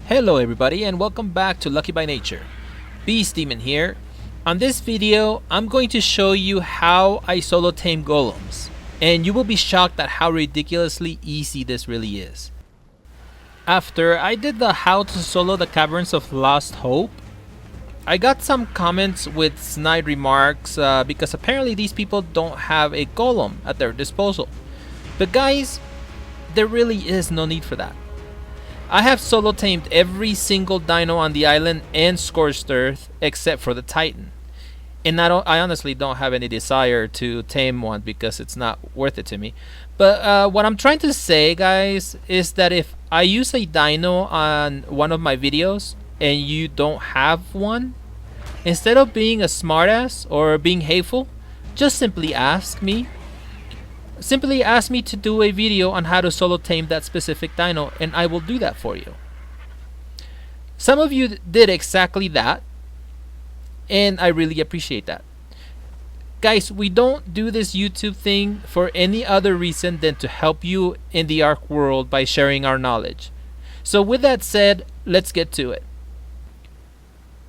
Hello everybody and welcome back to Lucky by Nature. Beast Demon here. On this video, I'm going to show you how I solo tame golems, and you will be shocked at how ridiculously easy this really is. After I did the how to solo the Caverns of Lost Hope, I got some comments with snide remarks because apparently these people don't have a golem at their disposal. But guys, there really is no need for that. I have solo tamed every single dino on the island and Scorched Earth except for the Titan. And I honestly don't have any desire to tame one because it's not worth it to me. But what I'm trying to say, guys, is that if I use a dino on one of my videos and you don't have one, instead of being a smartass or being hateful, just simply ask me. Simply ask me to do a video on how to solo tame that specific dino and I will do that for you. Some of you did exactly that and I really appreciate that. Guys, we don't do this YouTube thing for any other reason than to help you in the Ark world by sharing our knowledge. So with that said, let's get to it.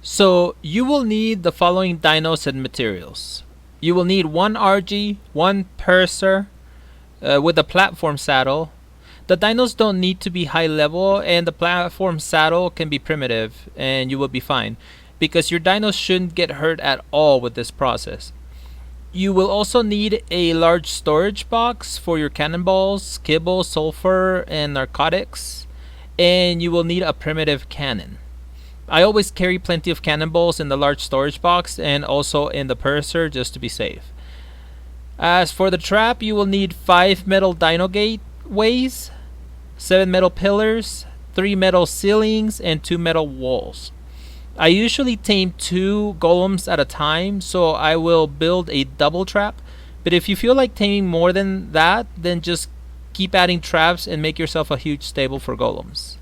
So you will need the following dinos and materials. You will need one RG, one purser, with a platform saddle. The dinos don't need to be high level and the platform saddle can be primitive and you will be fine because your dinos shouldn't get hurt at all with this process. You will also need a large storage box for your cannonballs, kibble, sulfur, and narcotics, and you will need a primitive cannon. I always carry plenty of cannonballs in the large storage box and also in the purser just to be safe. As for the trap, you will need 5 metal dino gateways, 7 metal pillars, 3 metal ceilings, and 2 metal walls. I usually tame 2 golems at a time, so I will build a double trap. But if you feel like taming more than that, then just keep adding traps and make yourself a huge stable for golems.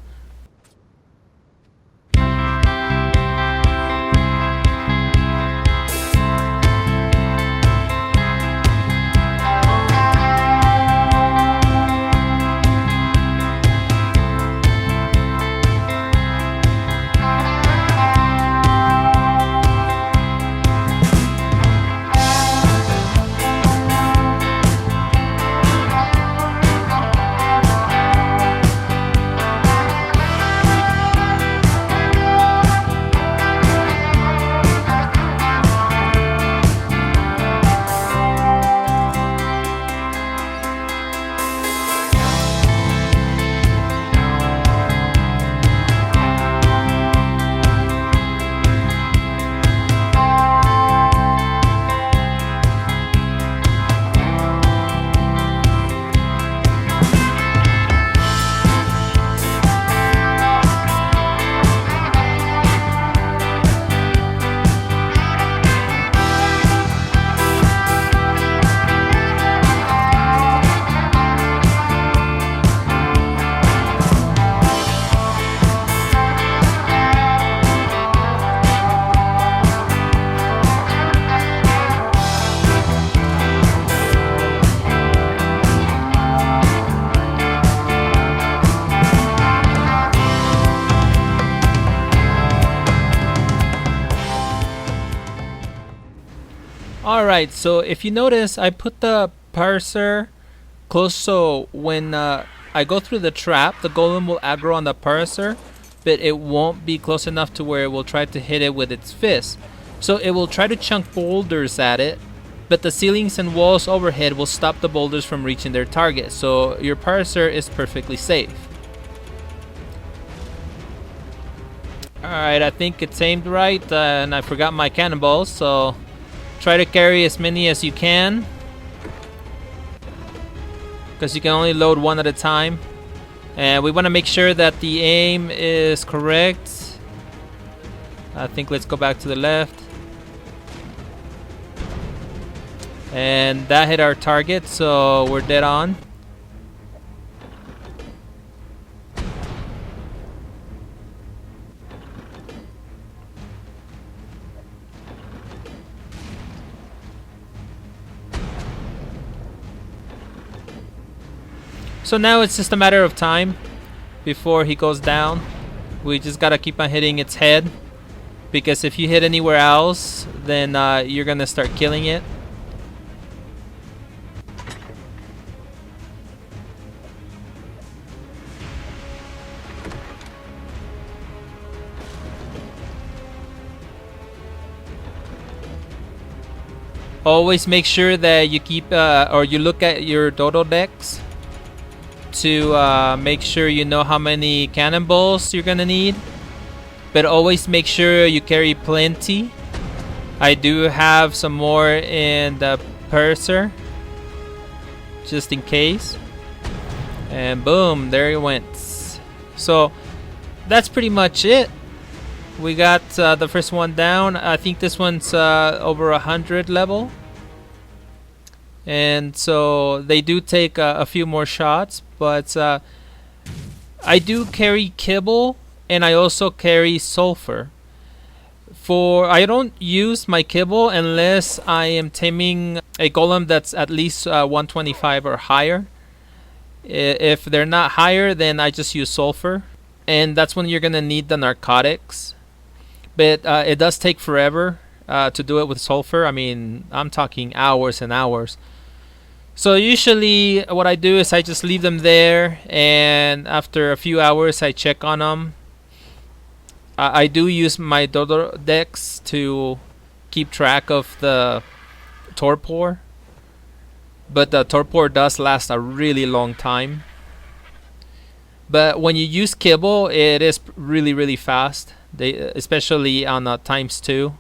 Alright, so if you notice, I put the purser close so when I go through the trap, the golem will aggro on the purser, but it won't be close enough to where it will try to hit it with its fist. So it will try to chunk boulders at it, but the ceilings and walls overhead will stop the boulders from reaching their target, so your purser is perfectly safe. Alright, I think it's aimed right, and I forgot my cannonballs, so try to carry as many as you can, because you can only load one at a time. And we want to make sure that the aim is correct. I think let's go back to the left. And that hit our target, so we're dead on. So now it's just a matter of time before he goes down. We just gotta keep on hitting its head, because if you hit anywhere else, then you're gonna start killing it. Always make sure that you keep or you look at your dodo decks to make sure you know how many cannonballs you're gonna need. But always make sure you carry plenty. I do have some more in the purser, just in case. And boom, there it went. So that's pretty much it. We got the first one down. I think this one's over 100 level. And so they do take a few more shots. But I do carry kibble, and I also carry sulfur. I don't use my kibble unless I am taming a golem that's at least 125 or higher. If they're not higher, then I just use sulfur. And that's when you're going to need the narcotics. But it does take forever to do it with sulfur. I mean, I'm talking hours and hours. So usually what I do is I just leave them there, and after a few hours I check on them. I do use my dodo decks to keep track of the torpor. But the torpor does last a really long time. But when you use kibble, it is really, really fast. Especially on ×2.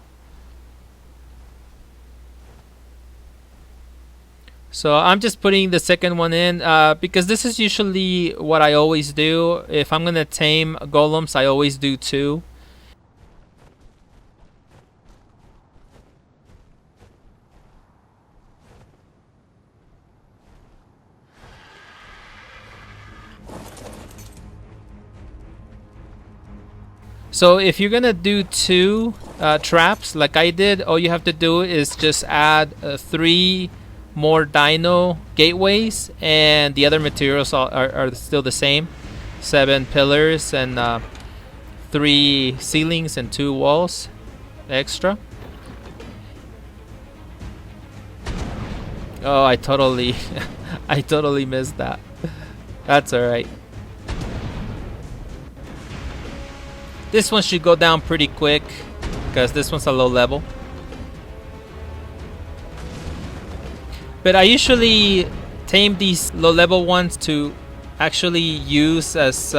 So I'm just putting the second one in because this is usually what I always do. If I'm gonna tame golems, I always do 2. So if you're gonna do 2 traps like I did, all you have to do is just add 3 more dino gateways, and the other materials are still the same. 7 pillars and 3 ceilings and 2 walls extra. Oh, I totally I totally missed that. That's alright. This one should go down pretty quick because this one's a low level. But I usually tame these low level ones to actually use as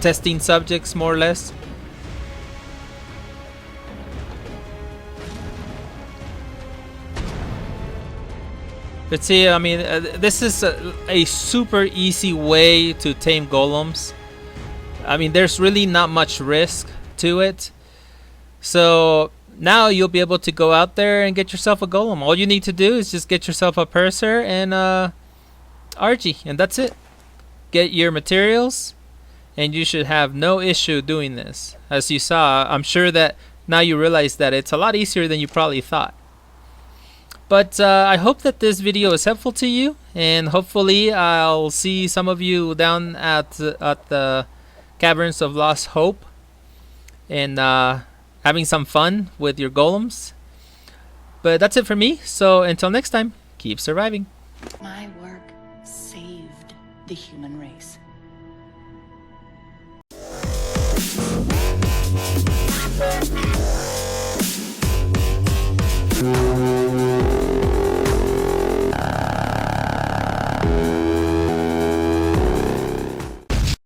testing subjects, more or less. But see, I mean, this is a super easy way to tame golems. I mean, there's really not much risk to it. So now you'll be able to go out there and get yourself a golem. All you need to do is just get yourself a purser and RG, and that's it. Get your materials, and you should have no issue doing this. As you saw, I'm sure that now you realize that it's a lot easier than you probably thought. But I hope that this video is helpful to you, and hopefully I'll see some of you down at the Caverns of Lost Hope, and having some fun with your golems. But that's it for me, so until next time, keep surviving. My work saved the human race.